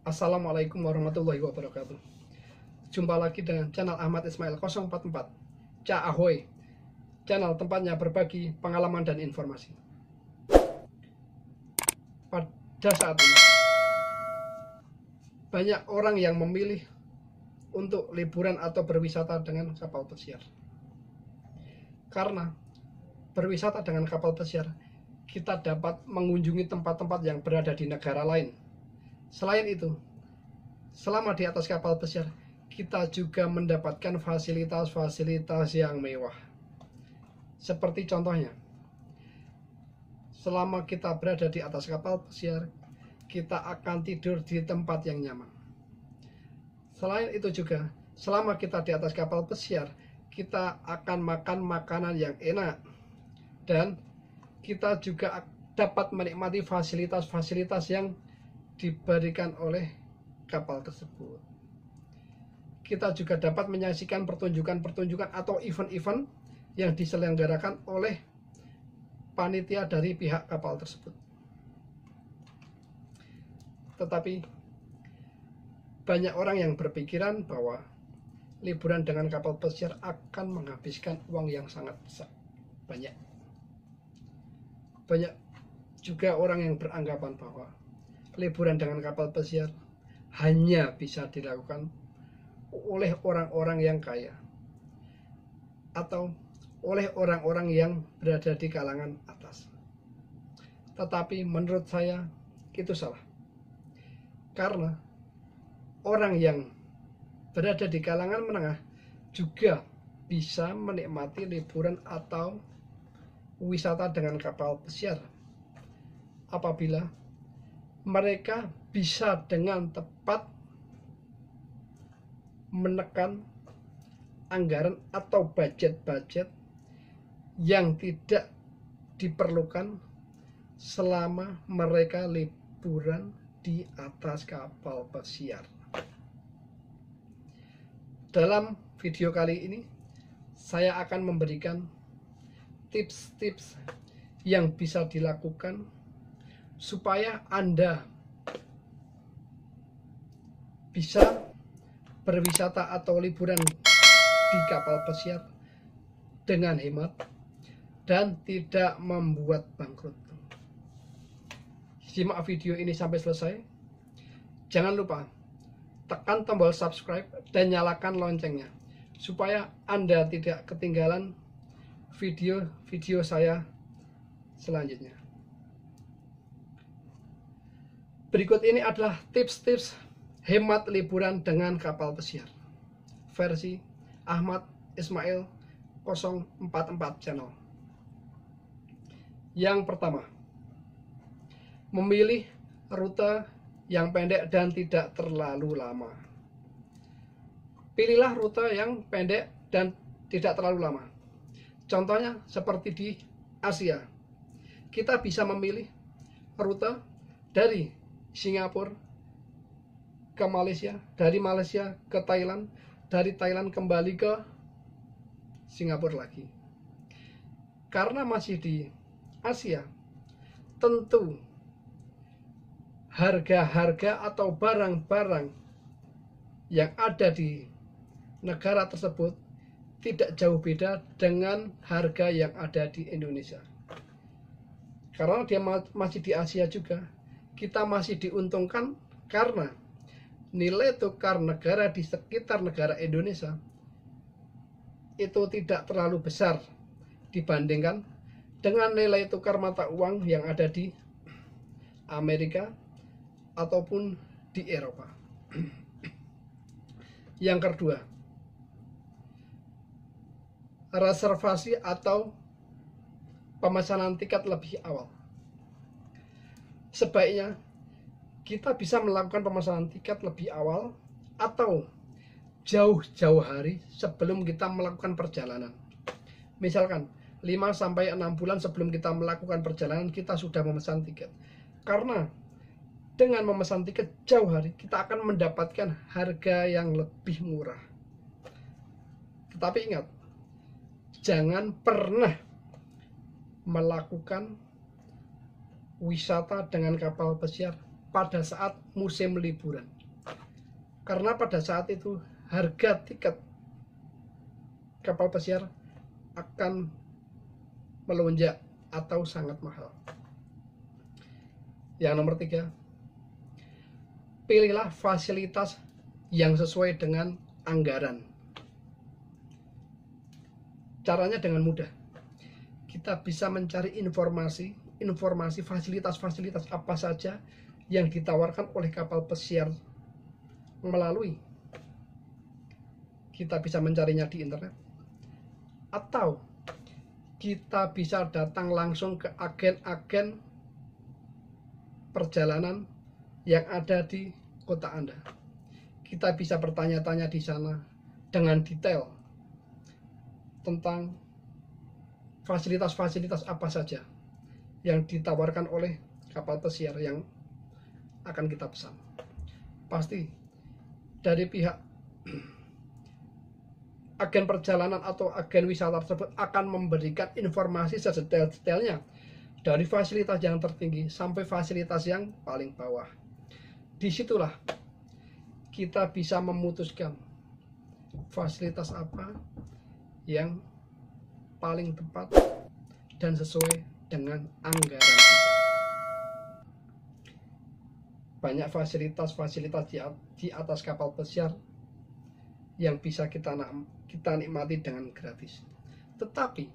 Assalamualaikum warahmatullahi wabarakatuh. Jumpa lagi dengan channel Ahmad Ismail 044 Ca Ahoy, channel tempatnya berbagi pengalaman dan informasi. Pada saat ini banyak orang yang memilih untuk liburan atau berwisata dengan kapal pesiar. Karena berwisata dengan kapal pesiar, kita dapat mengunjungi tempat-tempat yang berada di negara lain. Selain itu, selama di atas kapal pesiar, kita juga mendapatkan fasilitas-fasilitas yang mewah. Seperti contohnya, selama kita berada di atas kapal pesiar, kita akan tidur di tempat yang nyaman. Selain itu juga, selama kita di atas kapal pesiar, kita akan makan makanan yang enak. Dan kita juga dapat menikmati fasilitas-fasilitas yang diberikan oleh kapal tersebut. Kita juga dapat menyaksikan pertunjukan-pertunjukan atau event-event yang diselenggarakan oleh panitia dari pihak kapal tersebut. Tetapi banyak orang yang berpikiran bahwa liburan dengan kapal pesiar akan menghabiskan uang yang sangat besar. Banyak juga orang yang beranggapan bahwa liburan dengan kapal pesiar hanya bisa dilakukan oleh orang-orang yang kaya atau oleh orang-orang yang berada di kalangan atas. Tetapi menurut saya itu salah. Karena orang yang berada di kalangan menengah juga bisa menikmati liburan atau wisata dengan kapal pesiar apabila mereka bisa dengan tepat menekan anggaran atau budget-budget yang tidak diperlukan selama mereka liburan di atas kapal pesiar. Dalam video kali ini, saya akan memberikan tips-tips yang bisa dilakukan supaya Anda bisa berwisata atau liburan di kapal pesiar dengan hemat dan tidak membuat bangkrut. Simak video ini sampai selesai. Jangan lupa tekan tombol subscribe dan nyalakan loncengnya supaya Anda tidak ketinggalan video-video saya selanjutnya. Berikut ini adalah tips-tips hemat liburan dengan kapal pesiar versi Ahmad Ismail 044 channel. Yang pertama, memilih rute yang pendek dan tidak terlalu lama. Pilihlah rute yang pendek dan tidak terlalu lama. Contohnya seperti di Asia, kita bisa memilih rute dari Singapura ke Malaysia, dari Malaysia ke Thailand, dari Thailand kembali ke Singapura lagi. Karena masih di Asia, tentu harga-harga atau barang-barang yang ada di negara tersebut tidak jauh beda dengan harga yang ada di Indonesia. Karena dia masih di Asia juga, kita masih diuntungkan karena nilai tukar negara di sekitar negara Indonesia itu tidak terlalu besar dibandingkan dengan nilai tukar mata uang yang ada di Amerika ataupun di Eropa. Yang kedua, reservasi atau pemesanan tiket lebih awal. Sebaiknya kita bisa melakukan pemesanan tiket lebih awal atau jauh-jauh hari sebelum kita melakukan perjalanan. Misalkan 5-6 bulan sebelum kita melakukan perjalanan kita sudah memesan tiket. Karena dengan memesan tiket jauh hari kita akan mendapatkan harga yang lebih murah. Tetapi ingat, jangan pernah melakukan wisata dengan kapal pesiar pada saat musim liburan. Karena pada saat itu harga tiket kapal pesiar akan melonjak atau sangat mahal. Yang nomor 3, pilihlah fasilitas yang sesuai dengan anggaran. Caranya dengan mudah. Kita bisa mencari informasi fasilitas-fasilitas apa saja yang ditawarkan oleh kapal pesiar melalui, kita bisa mencarinya di internet, atau kita bisa datang langsung ke agen-agen perjalanan yang ada di kota Anda. Kita bisa bertanya-tanya di sana dengan detail tentang fasilitas-fasilitas apa saja yang ditawarkan oleh kapal pesiar yang akan kita pesan. Pasti dari pihak agen perjalanan atau agen wisata tersebut akan memberikan informasi sedetail-detailnya, dari fasilitas yang tertinggi sampai fasilitas yang paling bawah. Disitulah kita bisa memutuskan fasilitas apa yang paling tepat dan sesuai dengan anggaran kita. Banyak fasilitas-fasilitas di atas kapal pesiar yang bisa kita nikmati dengan gratis. Tetapi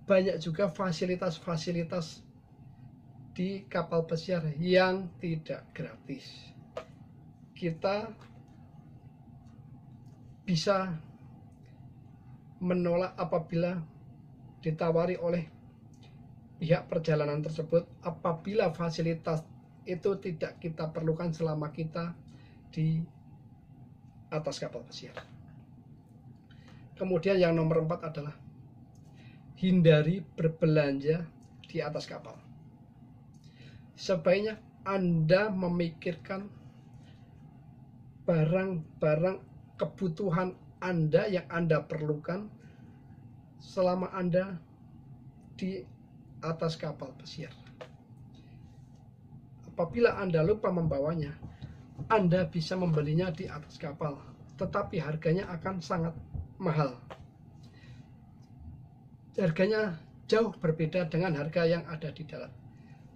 banyak juga fasilitas-fasilitas di kapal pesiar yang tidak gratis. Kita bisa menolak apabila ditawari oleh pihak perjalanan tersebut, apabila fasilitas itu tidak kita perlukan selama kita di atas kapal pesiar. Kemudian yang nomor 4 adalah hindari berbelanja di atas kapal. Sebaiknya Anda memikirkan barang-barang kebutuhan Anda yang Anda perlukan selama Anda di atas kapal pesiar. Apabila Anda lupa membawanya, Anda bisa membelinya di atas kapal, tetapi harganya akan sangat mahal. Harganya jauh berbeda dengan harga yang ada di darat.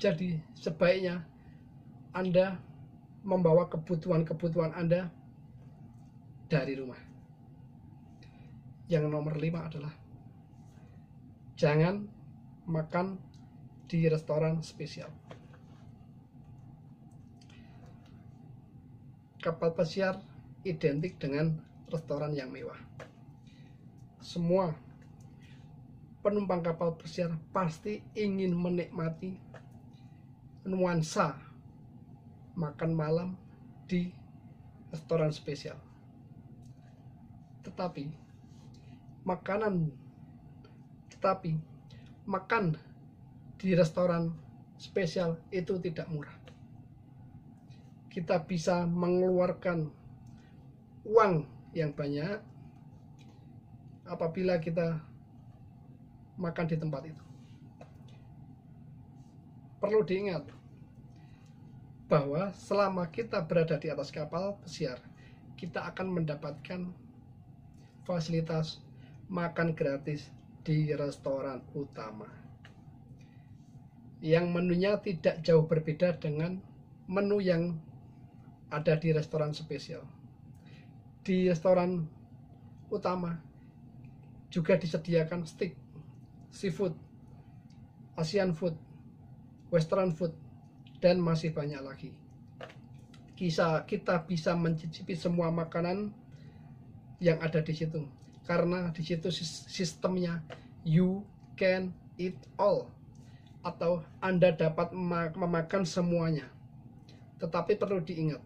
Jadi sebaiknya Anda membawa kebutuhan-kebutuhan Anda dari rumah. Yang nomor 5 adalah jangan makan di restoran spesial. Kapal pesiar identik dengan restoran yang mewah. Semua penumpang kapal pesiar pasti ingin menikmati nuansa makan malam di restoran spesial. Tetapi makan di restoran spesial itu tidak murah. Kita bisa mengeluarkan uang yang banyak apabila kita makan di tempat itu. Perlu diingat bahwa selama kita berada di atas kapal pesiar, kita akan mendapatkan fasilitas makan gratis di restoran utama, yang menunya tidak jauh berbeda dengan menu yang ada di restoran spesial. Di restoran utama juga disediakan steak, seafood, Asian food, western food, dan masih banyak lagi. Kita bisa mencicipi semua makanan yang ada di situ, karena di situ sistemnya you can eat all, atau Anda dapat memakan semuanya. Tetapi perlu diingat,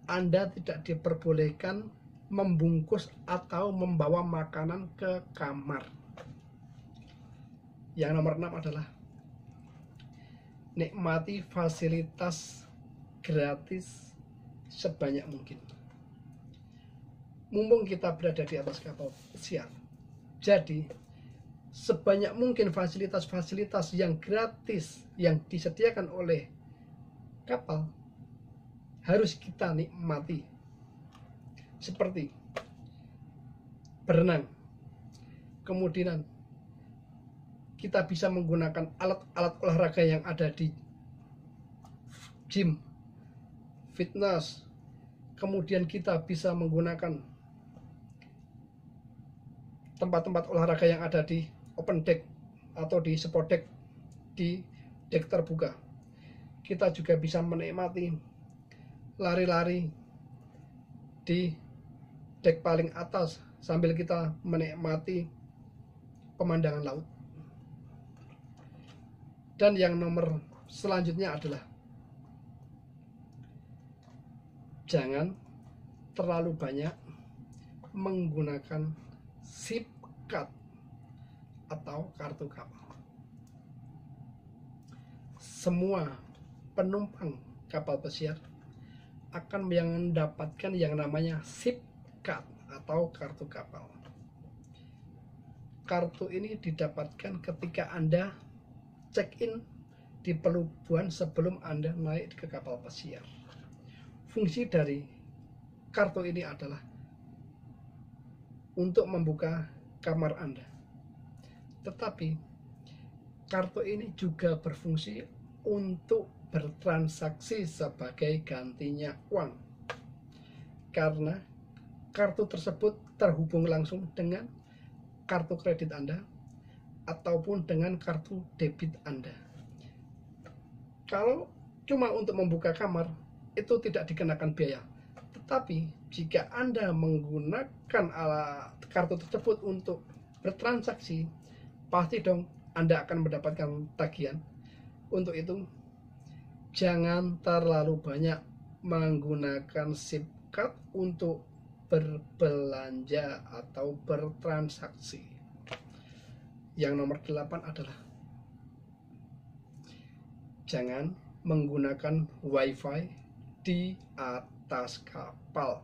Anda tidak diperbolehkan membungkus atau membawa makanan ke kamar. Yang nomor 6 adalah nikmati fasilitas gratis sebanyak mungkin. Mumpung kita berada di atas kapal pesiar, jadi sebanyak mungkin fasilitas-fasilitas yang gratis yang disediakan oleh kapal harus kita nikmati, seperti berenang. Kemudian kita bisa menggunakan alat-alat olahraga yang ada di gym, fitness. Kemudian kita bisa menggunakan tempat-tempat olahraga yang ada di open deck atau di sport deck, di deck terbuka. Kita juga bisa menikmati lari-lari di deck paling atas sambil kita menikmati pemandangan laut. Dan yang nomor selanjutnya adalah jangan terlalu banyak menggunakan SIM card atau kartu kapal. Semua penumpang kapal pesiar akan mendapatkan yang namanya SIM card atau kartu kapal. Kartu ini didapatkan ketika Anda check-in di pelabuhan sebelum Anda naik ke kapal pesiar. Fungsi dari kartu ini adalah untuk membuka kamar Anda. Tetapi kartu ini juga berfungsi untuk bertransaksi sebagai gantinya uang. Karena kartu tersebut terhubung langsung dengan kartu kredit Anda ataupun dengan kartu debit Anda. Kalau cuma untuk membuka kamar, itu tidak dikenakan biaya. Tetapi jika Anda menggunakan kartu tersebut untuk bertransaksi, pasti dong Anda akan mendapatkan tagihan. Untuk itu, jangan terlalu banyak menggunakan SIM card untuk berbelanja atau bertransaksi. Yang nomor 8 adalah jangan menggunakan WiFi di atas kapal.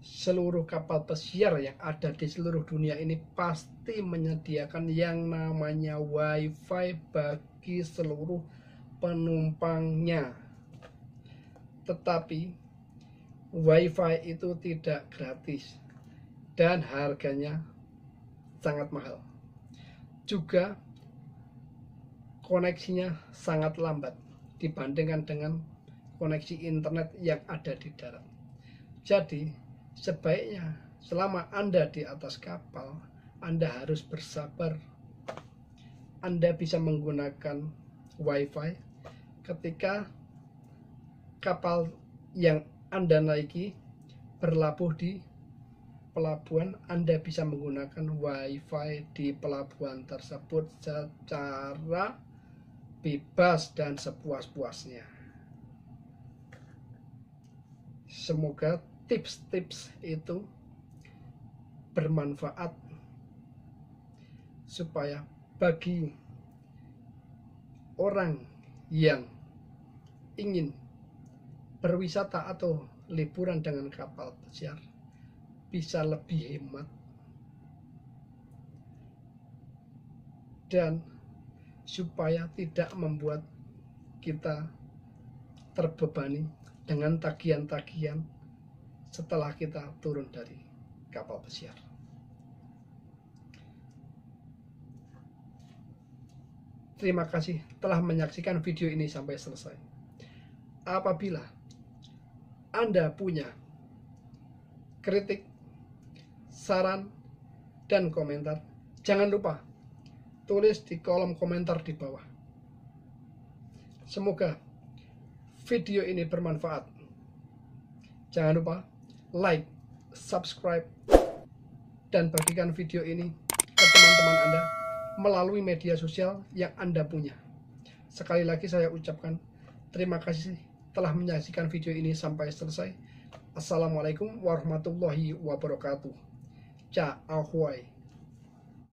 Seluruh kapal pesiar yang ada di seluruh dunia ini pasti menyediakan yang namanya WiFi bagi seluruh penumpangnya. Tetapi WiFi itu tidak gratis dan harganya sangat mahal. Juga koneksinya sangat lambat dibandingkan dengan koneksi internet yang ada di darat. Jadi sebaiknya selama Anda di atas kapal, Anda harus bersabar. Anda bisa menggunakan WiFi ketika kapal yang Anda naiki berlabuh di pelabuhan. Anda bisa menggunakan WiFi di pelabuhan tersebut secara bebas dan sepuas-puasnya. Semoga tips-tips itu bermanfaat supaya bagi orang yang ingin berwisata atau liburan dengan kapal pesiar bisa lebih hemat dan supaya tidak membuat kita terbebani dengan tagihan-tagihan setelah kita turun dari kapal pesiar. Terima kasih telah menyaksikan video ini sampai selesai. Apabila Anda punya kritik, saran, dan komentar, jangan lupa tulis di kolom komentar di bawah. Semoga video ini bermanfaat. Jangan lupa like, subscribe, dan bagikan video ini ke teman-teman Anda melalui media sosial yang Anda punya. Sekali lagi saya ucapkan terima kasih telah menyaksikan video ini sampai selesai. Assalamualaikum warahmatullahi wabarakatuh. Ca ahoy.